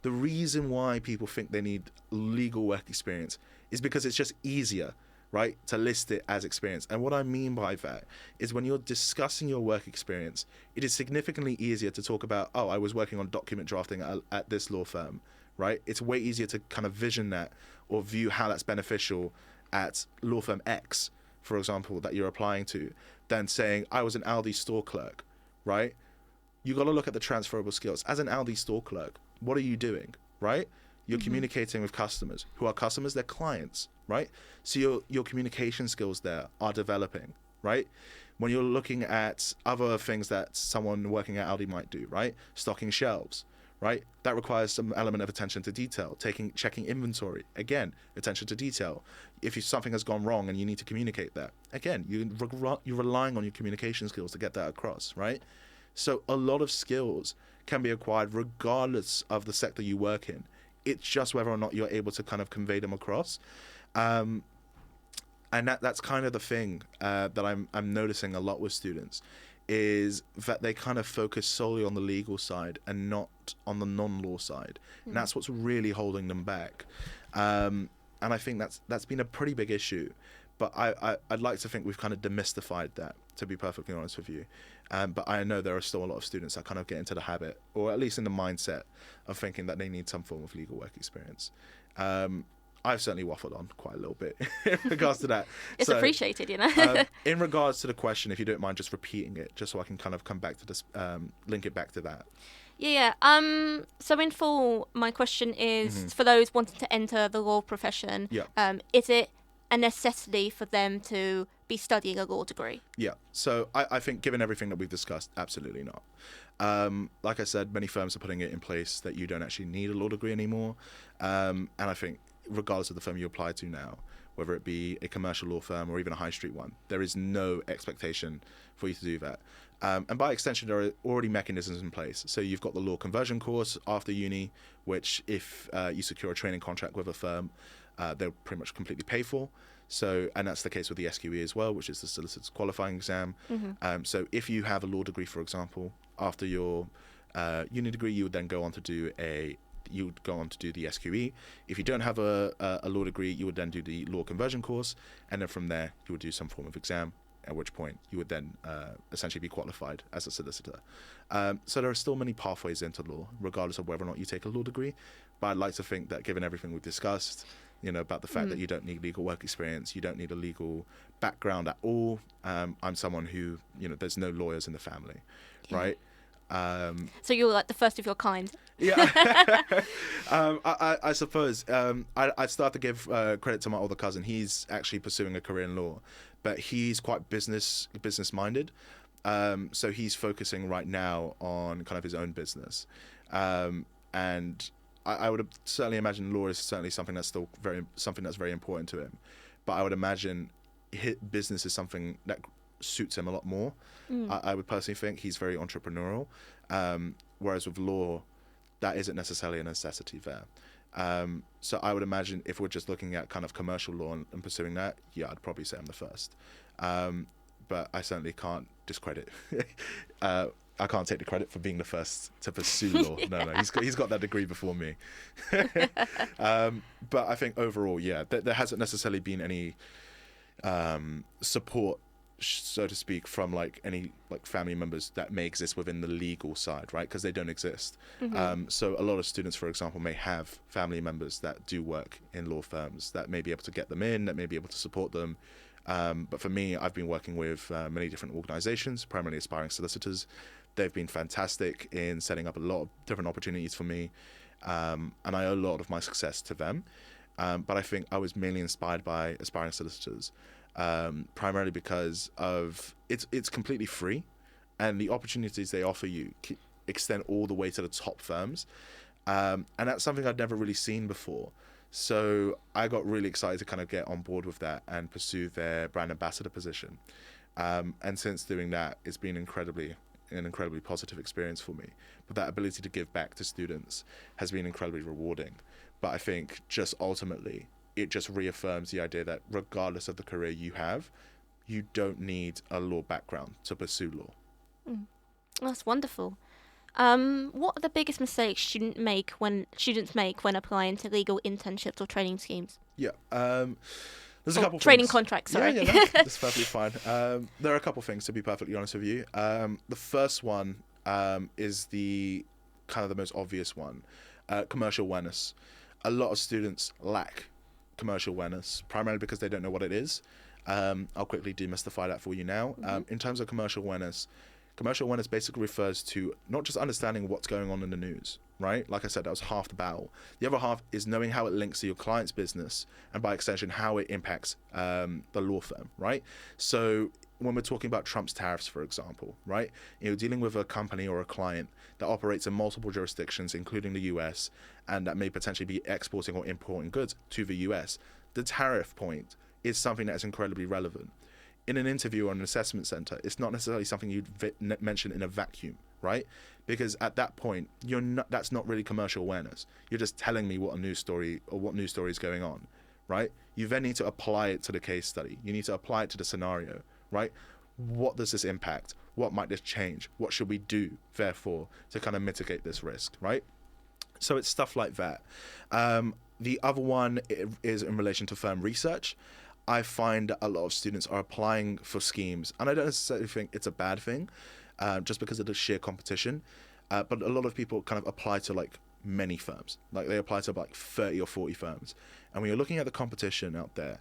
B: The reason why people think they need legal work experience is because it's just easier, right, to list it as experience. And what I mean by that is when you're discussing your work experience, it is significantly easier to talk about, oh, I was working on document drafting at this law firm, right? It's way easier to kind of vision that or view how that's beneficial at law firm X, for example, that you're applying to, than saying, I was an Aldi store clerk, right? You got to look at the transferable skills. As an Aldi store clerk, what are you doing, right? You're communicating with customers. Who are customers? They're clients, right? So your communication skills there are developing, right? When you're looking at other things that someone working at Aldi might do, right? Stocking shelves, right? That requires some element of attention to detail. Checking inventory, again, attention to detail. If something has gone wrong and you need to communicate that, again, you're relying on your communication skills to get that across, right? So a lot of skills can be acquired regardless of the sector you work in. It's just whether or not you're able to kind of convey them across. And that's kind of the thing that I'm noticing a lot with students is that they kind of focus solely on the legal side and not on the non-law side. And that's what's really holding them back. And I think that's been a pretty big issue. But I'd like to think we've kind of demystified that, to be perfectly honest with you. But I know there are still a lot of students that kind of get into the habit, or at least in the mindset, of thinking that they need some form of legal work experience. I've certainly waffled on quite a little bit in regards to that.
A: It's appreciated, you know.
B: In regards to the question, if you don't mind just repeating it, just so I can kind of come back to this, link it back to that.
A: Yeah. So in full, my question is, for those wanting to enter the law profession, is it a necessity for them to be studying a law degree? Yeah.
B: So I think given everything that we've discussed, absolutely not. Like I said, many firms are putting it in place that you don't actually need a law degree anymore. And I think regardless of the firm you apply to now, whether it be a commercial law firm or even a high street one, there is no expectation for you to do that. And by extension, there are already mechanisms in place. So you've got the law conversion course after uni, which if you secure a training contract with a firm, they'll pretty much completely pay for. So, and that's the case with the SQE as well, which is the solicitor's qualifying exam. So if you have a law degree, for example, after your uni degree, you would then go on to do the SQE. If you don't have a law degree, you would then do the law conversion course, and then from there you would do some form of exam, at which point you would then essentially be qualified as a solicitor. So there are still many pathways into law, regardless of whether or not you take a law degree. But I'd like to think that given everything we've discussed, you know, about the fact that you don't need legal work experience, you don't need a legal background at all. I'm someone who, you know, there's no lawyers in the family, right?
A: So you're like the first of your kind.
B: Yeah. I suppose. I'd start to give credit to my older cousin. He's actually pursuing a career in law, but he's quite business minded. So he's focusing right now on kind of his own business. And I would certainly imagine law is certainly something that's still very important to him. But I would imagine business is something that suits him a lot more. I would personally think he's very entrepreneurial. Whereas with law, that isn't necessarily a necessity there. So I would imagine if we're just looking at kind of commercial law and pursuing that, yeah, I'd probably say I'm the first. But I certainly can't discredit. I can't take the credit for being the first to pursue law. No, he's got that degree before me. But I think overall, yeah, there hasn't necessarily been any support, so to speak, from like any like family members that may exist within the legal side, right? Because they don't exist. So a lot of students, for example, may have family members that do work in law firms that may be able to get them in, that may be able to support them. But for me, I've been working with many different organizations, primarily aspiring solicitors. They've been fantastic in setting up a lot of different opportunities for me. And I owe a lot of my success to them. But I think I was mainly inspired by aspiring solicitors. Primarily because of it's completely free, and the opportunities they offer you extend all the way to the top firms, and that's something I'd never really seen before. So I got really excited to kind of get on board with that and pursue their brand ambassador position. And since doing that, it's been an incredibly positive experience for me. But that ability to give back to students has been incredibly rewarding. But I think just ultimately, it just reaffirms the idea that regardless of the career you have, you don't need a law background to pursue law.
A: That's wonderful. What are the biggest mistakes students make when applying to legal internships or training schemes?
B: Yeah, there's a couple
A: training
B: things.
A: Contracts. Sorry.
B: Yeah, that's perfectly fine. There are a couple things, to be perfectly honest with you. The first one is the kind of the most obvious one, commercial awareness. A lot of students lack commercial awareness, primarily because they don't know what it is. I'll quickly demystify that for you now. In terms of commercial awareness basically refers to not just understanding what's going on in the news, right? Like I said, that was half the battle. The other half is knowing how it links to your client's business, and by extension, how it impacts the law firm, right? So when we're talking about Trump's tariffs, for example, right? You know, dealing with a company or a client that operates in multiple jurisdictions, including the US, and that may potentially be exporting or importing goods to the US, the tariff point is something that is incredibly relevant. In an interview or an assessment center, it's not necessarily something you'd mention in a vacuum, right? Because at that point, that's not really commercial awareness. You're just telling me what news story is going on, right? You then need to apply it to the case study. You need to apply it to the scenario, right? What does this impact? What might this change? What should we do, therefore, to kind of mitigate this risk, right? So it's stuff like that. The other one is in relation to firm research. I find that a lot of students are applying for schemes, and I don't necessarily think it's a bad thing, just because of the sheer competition. But a lot of people kind of apply to like many firms, like they apply to like 30 or 40 firms. And when you're looking at the competition out there,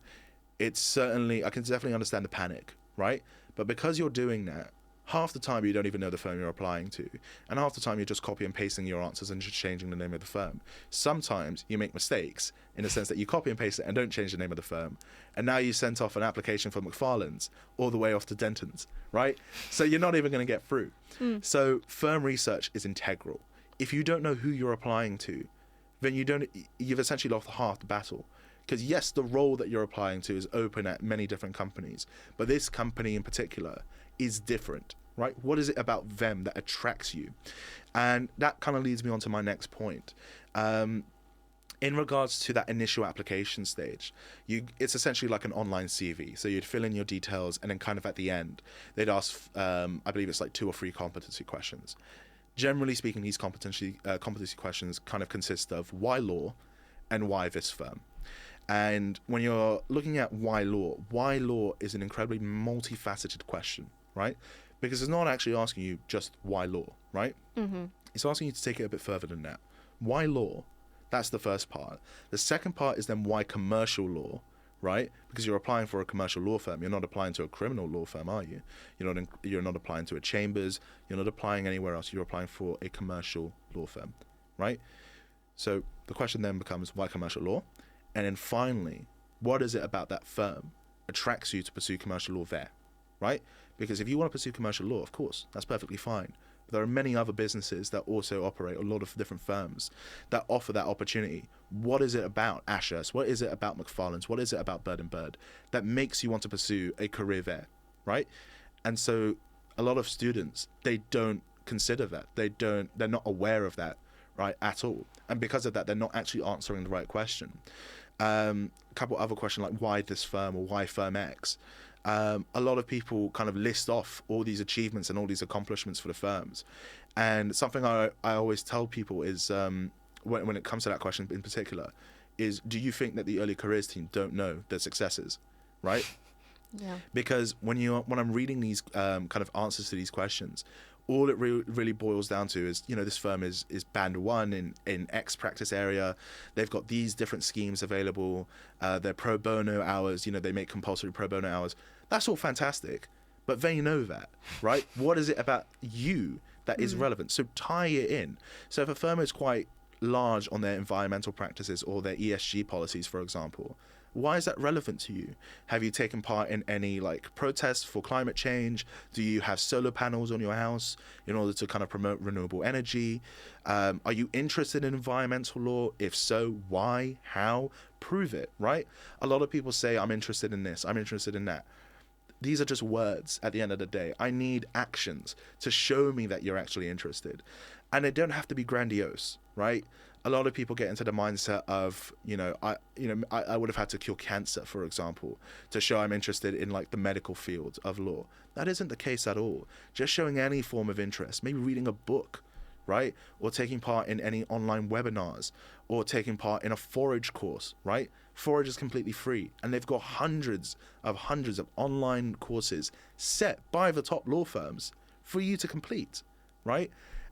B: it's certainly, I can definitely understand the panic, right? But because you're doing that, half the time you don't even know the firm you're applying to, and half the time you're just copy and pasting your answers and just changing the name of the firm. Sometimes you make mistakes in the sense that you copy and paste it and don't change the name of the firm, and now you sent off an application for McFarlane's all the way off to Denton's, right? So you're not even going to get through. So firm research is integral. If you don't know who you're applying to, then you've essentially lost half the battle. Because yes, the role that you're applying to is open at many different companies, but this company in particular is different, right? What is it about them that attracts you? And that kind of leads me on to my next point. In regards to that initial application stage, it's essentially like an online CV. So you'd fill in your details, and then kind of at the end, they'd ask, I believe it's like 2 or 3 competency questions. Generally speaking, these competency questions kind of consist of why law and why this firm. And when you're looking at why law is an incredibly multifaceted question, right? Because it's not actually asking you just why law, right? Mm-hmm. It's asking you to take it a bit further than that. Why law? That's the first part. The second part is then why commercial law, right? Because you're applying for a commercial law firm. You're not applying to a criminal law firm, are you? You're not applying to a chambers. You're not applying anywhere else. You're applying for a commercial law firm, right? So the question then becomes why commercial law? And then finally, what is it about that firm attracts you to pursue commercial law there, right? Because if you want to pursue commercial law, of course, that's perfectly fine. But there are many other businesses that also operate, a lot of different firms that offer that opportunity. What is it about Ashurst? What is it about McFarlane's? What is it about Bird & Bird that makes you want to pursue a career there, right? And so a lot of students, they don't consider that. They're not aware of that, right, at all. And because of that, they're not actually answering the right question. A couple other questions like why this firm or why firm X. A lot of people kind of list off all these achievements and all these accomplishments for the firms. And something I always tell people is, when it comes to that question in particular, is do you think that the early careers team don't know their successes, right?
A: Yeah. Because
B: when I'm reading these kind of answers to these questions, all it really boils down to is, this firm is band 1 in X practice area. They've got these different schemes available. Their pro bono hours, they make compulsory pro bono hours. That's all fantastic, but they know that, right? What is it about you that is relevant? So tie it in. So if a firm is quite large on their environmental practices or their ESG policies, for example, why is that relevant to you? Have you taken part in any protests for climate change? Do you have solar panels on your house in order to kind of promote renewable energy? Are you interested in environmental law? If so, why? How? Prove it, right? A lot of people say, I'm interested in this, I'm interested in that. These are just words at the end of the day. I need actions to show me that you're actually interested. And they don't have to be grandiose, right? A lot of people get into the mindset of, I would have had to cure cancer, for example, to show I'm interested in the medical field of law. That isn't the case at all. Just showing any form of interest, maybe reading a book, right? Or taking part in any online webinars, or taking part in a forage course, right? Forage is completely free, and they've got hundreds of online courses set by the top law firms for you to complete, right?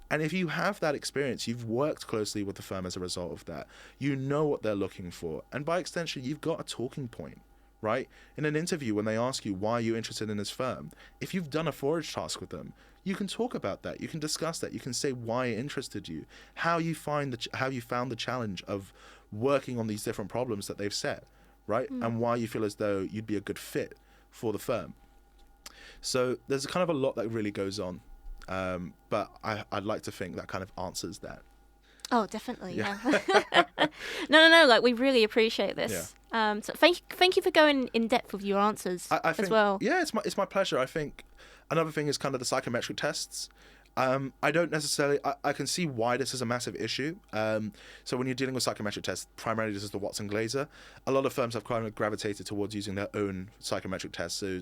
B: And if you have that experience, you've worked closely with the firm as a result of that, you know what they're looking for. And by extension, you've got a talking point, right? In an interview, when they ask you, why are you interested in this firm? If you've done a forage task with them, you can talk about that. You can discuss that. You can say why it interested you, how you found the challenge of working on these different problems that they've set, right? And why you feel as though you'd be a good fit for the firm. So there's kind of a lot that really goes on. But I'd like to think that kind of answers that.
A: Oh, definitely, yeah. No, we really appreciate this. Yeah. So thank you for going in depth with your answers
B: I think,
A: as well.
B: Yeah, it's my pleasure. I think another thing is kind of the psychometric tests. I don't necessarily. I can see why this is a massive issue. So when you're dealing with psychometric tests, primarily this is the Watson Glaser. A lot of firms have kind of gravitated towards using their own psychometric tests. So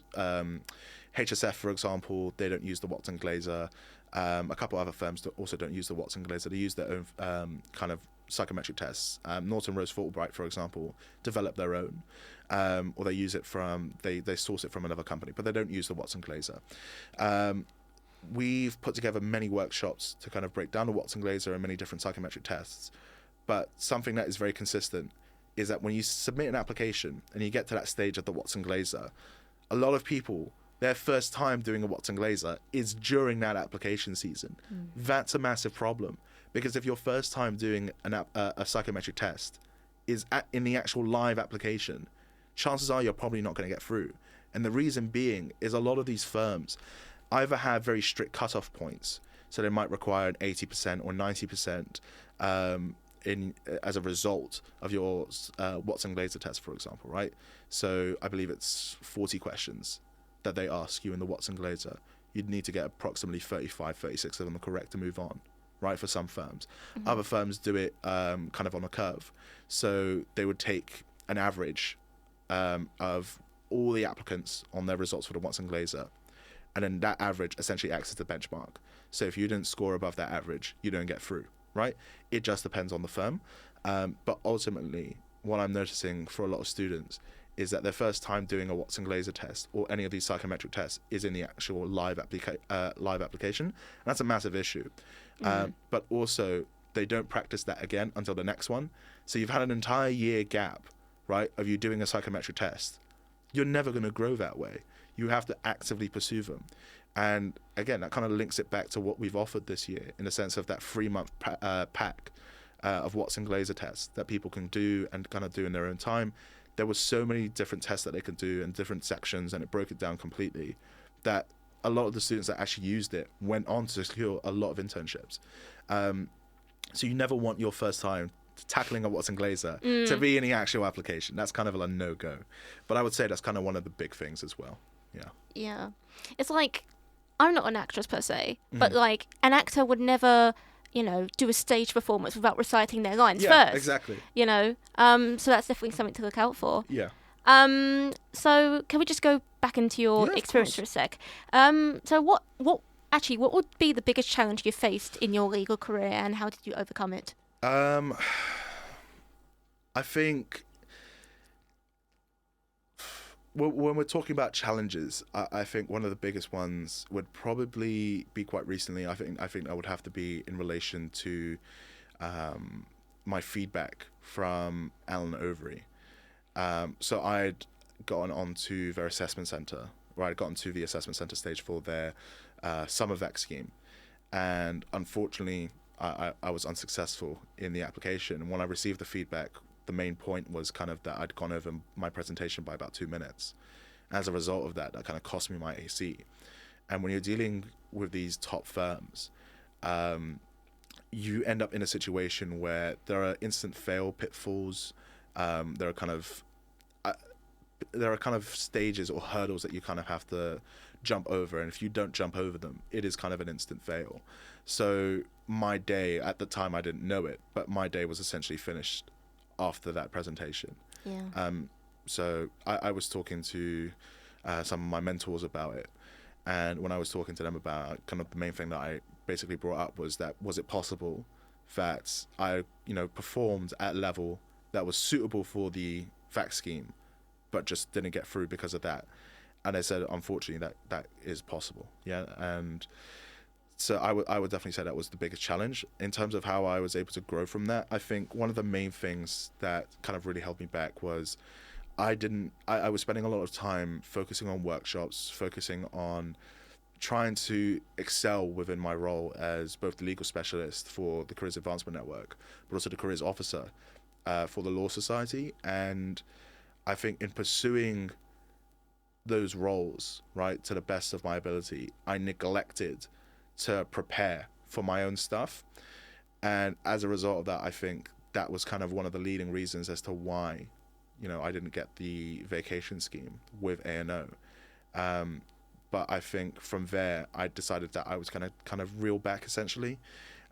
B: HSF, for example, they don't use the Watson Glaser. A couple other firms also don't use the Watson Glaser. They use their own kind of psychometric tests. Norton Rose Fulbright, for example, develop their own, or they use it from they source it from another company, but they don't use the Watson Glaser. We've put together many workshops to kind of break down the Watson Glaser and many different psychometric tests. But something that is very consistent is that when you submit an application and you get to that stage of the Watson Glaser, a lot of people, their first time doing a Watson Glaser is during that application season. That's a massive problem, because if your first time doing a psychometric test is in the actual live application, chances are you're probably not going to get through. And the reason being is a lot of these firms either have very strict cutoff points, so they might require an 80% or 90% as a result of your Watson Glaser test, for example, right? So I believe it's 40 questions that they ask you in the Watson Glaser. You'd need to get approximately 35, 36 of them correct to move on, right, for some firms. Other firms do it kind of on a curve. So they would take an average of all the applicants on their results for the Watson Glaser, and then that average essentially acts as the benchmark. So if you didn't score above that average, you don't get through, right? It just depends on the firm. But ultimately, what I'm noticing for a lot of students is that their first time doing a Watson Glaser test or any of these psychometric tests is in the actual live application. And that's a massive issue. But also, they don't practice that again until the next one. So you've had an entire year gap, right, of you doing a psychometric test. You're never going to grow that way. You have to actively pursue them. And again, that kind of links it back to what we've offered this year in the sense of that 3-month pack of Watson Glaser tests that people can do and kind of do in their own time. There were so many different tests that they could do in different sections, and it broke it down completely, that a lot of the students that actually used it went on to secure a lot of internships. So you never want your first time tackling a Watson Glaser to be in the actual application. That's kind of a no-go. But I would say that's kind of one of the big things as well.
A: Yeah. It's like, I'm not an actress per se, but like an actor would never, do a stage performance without reciting their lines first.
B: Exactly.
A: So that's definitely something to look out for.
B: Yeah.
A: So can we just go back into your experience for a sec? So what would be the biggest challenge you faced in your legal career, and how did you overcome it?
B: I think when we're talking about challenges, I think one of the biggest ones would probably be quite recently. I think that would have to be in relation to my feedback from Alan Overy. So I'd gotten onto their assessment centre, right? I'd gotten to the assessment centre stage for their summer VEC scheme, and unfortunately, I was unsuccessful in the application. And when I received the feedback, the main point was kind of that I'd gone over my presentation by about 2 minutes. As a result of that kind of cost me my AC. And when you're dealing with these top firms, you end up in a situation where there are instant fail pitfalls. There are kind of stages or hurdles that you kind of have to jump over, and if you don't jump over them, it is kind of an instant fail. So my day, at the time I didn't know it, but my day was essentially finished after that presentation. So I was talking to some of my mentors about it, and when I was talking to them about kind of the main thing that I basically brought up was it possible that I performed at a level that was suitable for the VAC scheme, but just didn't get through because of that. And they said, unfortunately, that is possible. And so I would definitely say that was the biggest challenge. In terms of how I was able to grow from that, I think one of the main things that kind of really held me back was I was spending a lot of time focusing on workshops, focusing on trying to excel within my role as both the legal specialist for the Careers Advancement Network, but also the careers officer for the Law Society. And I think in pursuing those roles, right, to the best of my ability, I neglected to prepare for my own stuff. And as a result of that, I think that was kind of one of the leading reasons as to why, I didn't get the vacation scheme with A&O. But I think from there, I decided that I was going to kind of reel back essentially,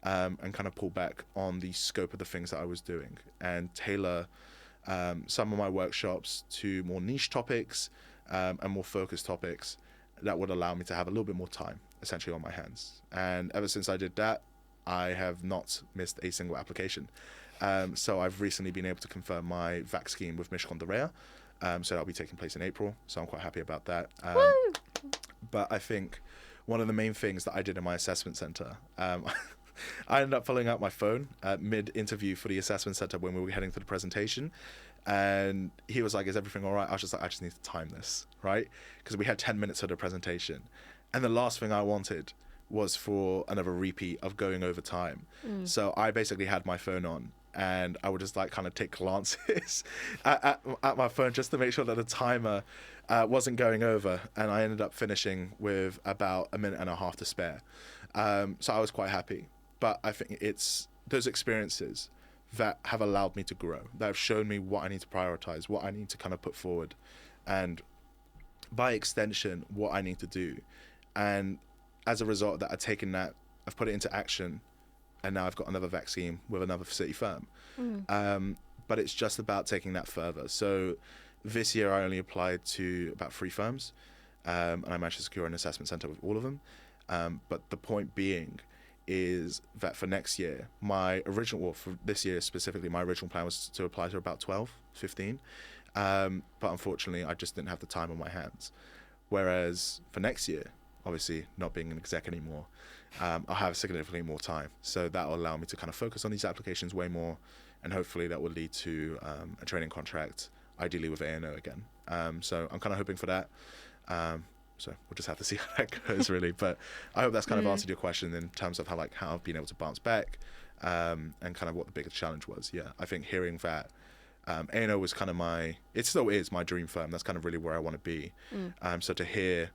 B: and kind of pull back on the scope of the things that I was doing and tailor some of my workshops to more niche topics and more focused topics that would allow me to have a little bit more time essentially on my hands. And ever since I did that, I have not missed a single application. So I've recently been able to confirm my VAC scheme with Mishcon de Rea. So that'll be taking place in April. So I'm quite happy about that. But I think one of the main things that I did in my assessment center, I ended up pulling out my phone mid-interview for the assessment center when we were heading to the presentation. And he was like, is everything all right? I was just like, I just need to time this, right? Because we had 10 minutes for the presentation. And the last thing I wanted was for another repeat of going over time. So I basically had my phone on, and I would just like kind of take glances at my phone just to make sure that the timer wasn't going over. And I ended up finishing with about a minute and a half to spare. So I was quite happy. But I think it's those experiences that have allowed me to grow, that have shown me what I need to prioritize, what I need to kind of put forward, and by extension, what I need to do. And as a result of that, I've taken that, I've put it into action, and now I've got another VAC scheme with another city firm. But it's just about taking that further. So this year I only applied to about 3 firms, and I managed to secure an assessment center with all of them. But the point being is that for next year, for this year specifically, my original plan was to apply to about 12, 15. But unfortunately, I just didn't have the time on my hands. Whereas for next year, obviously not being an exec anymore, I'll have significantly more time. So that will allow me to kind of focus on these applications way more. And hopefully that will lead to a training contract, ideally with A&O again. So I'm kind of hoping for that. So we'll just have to see how that goes, really. But I hope that's kind of answered your question in terms of how I've been able to bounce back, and kind of what the biggest challenge was. Yeah, I think hearing that A&O was kind of it still is my dream firm. That's kind of really where I want to be. So to hear,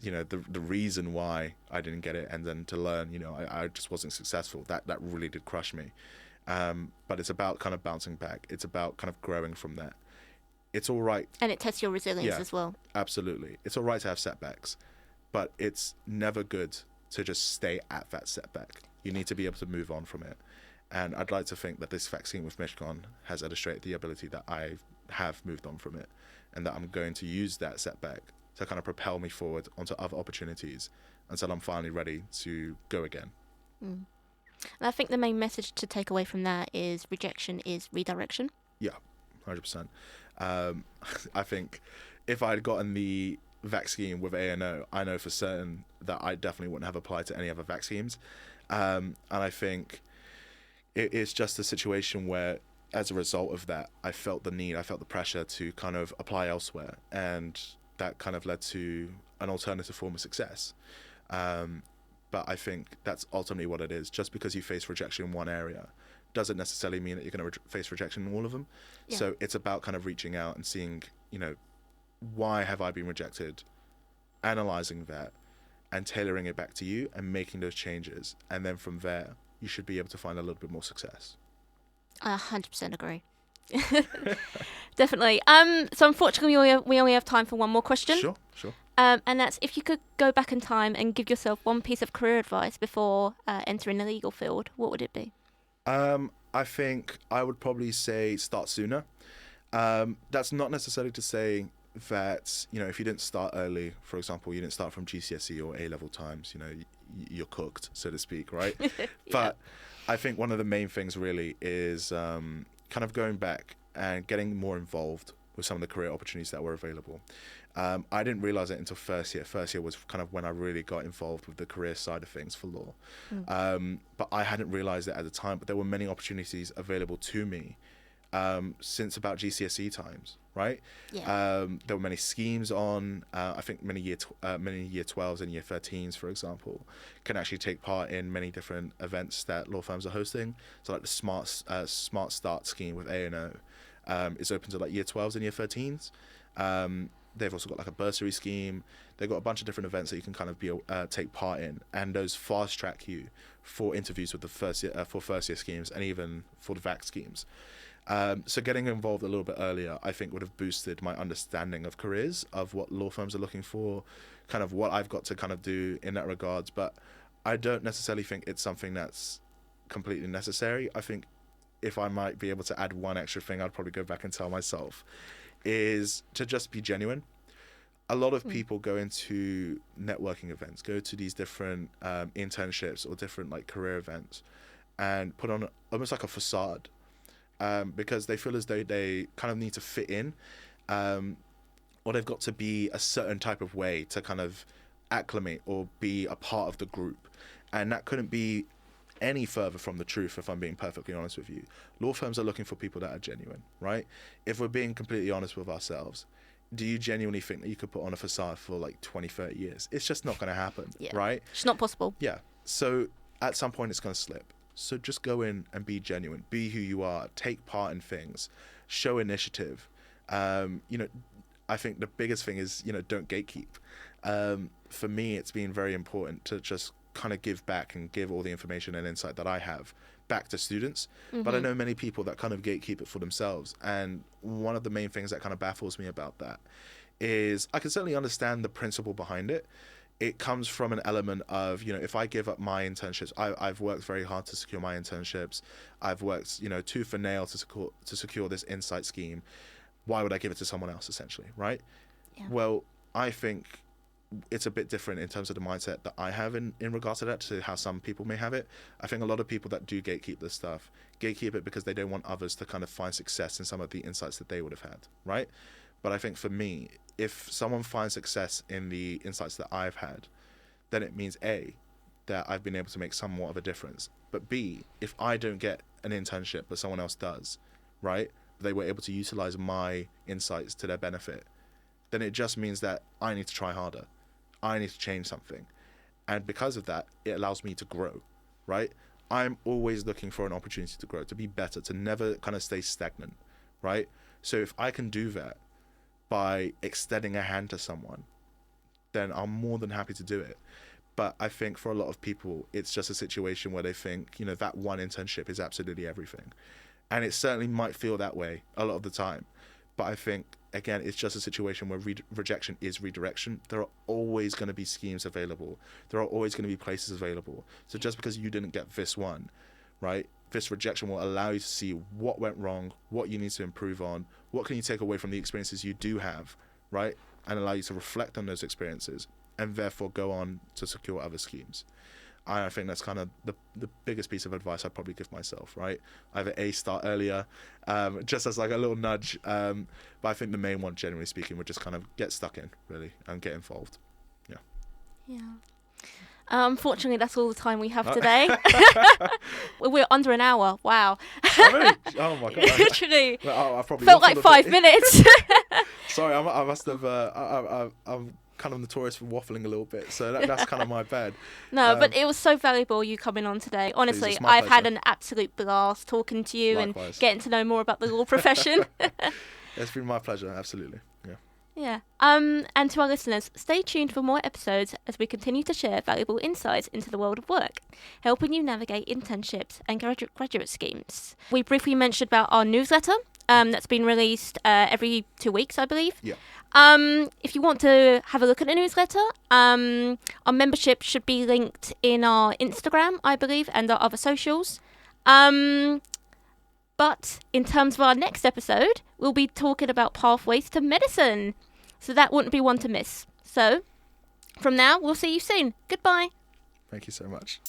B: the reason why I didn't get it, and then to learn, I just wasn't successful. That really did crush me. But it's about kind of bouncing back. It's about kind of growing from that. It's all right.
A: And it tests your resilience as well.
B: Absolutely. It's all right to have setbacks, but it's never good to just stay at that setback. You need to be able to move on from it. And I'd like to think that this vaccine with Mishcon has illustrated the ability that I have moved on from it, and that I'm going to use that setback to kind of propel me forward onto other opportunities until I'm finally ready to go again.
A: And I think the main message to take away from that is rejection is redirection.
B: Yeah, 100%. I think if I'd gotten the VAC scheme with A&O, I know for certain that I definitely wouldn't have applied to any other VAC schemes. And I think it's just a situation where, as a result of that, I felt the pressure to kind of apply elsewhere. And that kind of led to an alternative form of success. But I think that's ultimately what it is. Just because you face rejection in one area doesn't necessarily mean that you're going to face rejection in all of them. Yeah. So it's about kind of reaching out and seeing, why have I been rejected, analyzing that, and tailoring it back to you and making those changes. And then from there, you should be able to find a little bit more success.
A: I 100% agree. Definitely. So unfortunately, we only have time for one more question.
B: Sure.
A: And that's, if you could go back in time and give yourself one piece of career advice before entering the legal field, what would it be?
B: I think I would probably say start sooner. That's not necessarily to say that, if you didn't start early, for example, you didn't start from GCSE or A-level times, you're cooked, so to speak, right? Yeah. But I think one of the main things really is kind of going back and getting more involved with some of the career opportunities that were available. I didn't realize it until first year. First year was kind of when I really got involved with the career side of things for law. But I hadn't realized it at the time, but there were many opportunities available to me since about GCSE times, right? Yeah. There were many schemes on. I think many year 12s and year 13s, for example, can actually take part in many different events that law firms are hosting. So like the Smart Start scheme with A&O is open to like year 12s and year 13s. They've also got like a bursary scheme. They've got a bunch of different events that you can kind of take part in, and those fast track you for interviews with the first year schemes and even for the VAC schemes. So getting involved a little bit earlier, I think would have boosted my understanding of careers, of what law firms are looking for, kind of what I've got to kind of do in that regards. But I don't necessarily think it's something that's completely necessary. I think if I might be able to add one extra thing, I'd probably go back and tell myself, is to just be genuine. A lot of people go into networking events, go to these different internships or different like career events, and put on almost like a facade, because they feel as though they kind of need to fit in, or they've got to be a certain type of way to kind of acclimate or be a part of the group. And that couldn't be any further from the truth, if I'm being perfectly honest with you. Law firms are looking for people that are genuine, right? If we're being completely honest with ourselves, do you genuinely think that you could put on a facade for like 20, 30 years? It's just not going to happen, right?
A: It's not possible.
B: Yeah. So at some point it's going to slip. So just go in and be genuine, be who you are, take part in things, show initiative. I think the biggest thing is, don't gatekeep. For me, it's been very important to just kind of give back and give all the information and insight that I have back to students. But I know many people that kind of gatekeep it for themselves. And one of the main things that kind of baffles me about that is I can certainly understand the principle behind it. It comes from an element of, if I give up my internships, I've worked very hard to secure my internships. I've worked, tooth and nail to secure this insight scheme. Why would I give it to someone else, essentially, right?
A: Yeah.
B: Well, I think it's a bit different in terms of the mindset that I have in regards to that, to how some people may have it. I think a lot of people that do gatekeep this stuff, gatekeep it because they don't want others to kind of find success in some of the insights that they would have had, right? But I think for me, if someone finds success in the insights that I've had, then it means A, that I've been able to make somewhat of a difference. But B, if I don't get an internship but someone else does, right? They were able to utilize my insights to their benefit, then it just means that I need to try harder. I need to change something. And because of that, it allows me to grow, right? I'm always looking for an opportunity to grow, to be better, to never kind of stay stagnant, right? So if I can do that by extending a hand to someone, then I'm more than happy to do it. But I think for a lot of people, it's just a situation where they think, that one internship is absolutely everything. And it certainly might feel that way a lot of the time. But I think, again, it's just a situation where rejection is redirection. There are always going to be schemes available. There are always going to be places available. So just because you didn't get this one, right, this rejection will allow you to see what went wrong, what you need to improve on, what can you take away from the experiences you do have, right, and allow you to reflect on those experiences and therefore go on to secure other schemes. I think that's kind of the biggest piece of advice I'd probably give myself, right? Either A, start earlier, just as like a little nudge. But I think the main one, generally speaking, would just kind of get stuck in, really, and get involved.
A: Yeah. Unfortunately, that's all the time we have today. We're under an hour. Wow.
B: Really? Oh my God.
A: Literally.
B: I probably
A: felt like 5 minutes.
B: Sorry, I must have. I'm kind of notorious for waffling a little bit, so that's kind of my bad.
A: No, but it was so valuable you coming on today. Honestly, I've had an absolute blast talking to you. Likewise. And getting to know more about the law profession.
B: It's been my pleasure, absolutely.
A: Yeah. And to our listeners, stay tuned for more episodes as we continue to share valuable insights into the world of work, helping you navigate internships and graduate schemes. We briefly mentioned about our newsletter that's been released every 2 weeks, I believe.
B: Yeah.
A: If you want to have a look at the newsletter, our membership should be linked in our Instagram, I believe, and our other socials. But in terms of our next episode, we'll be talking about pathways to medicine. So that wouldn't be one to miss. So from now, we'll see you soon. Goodbye.
B: Thank you so much.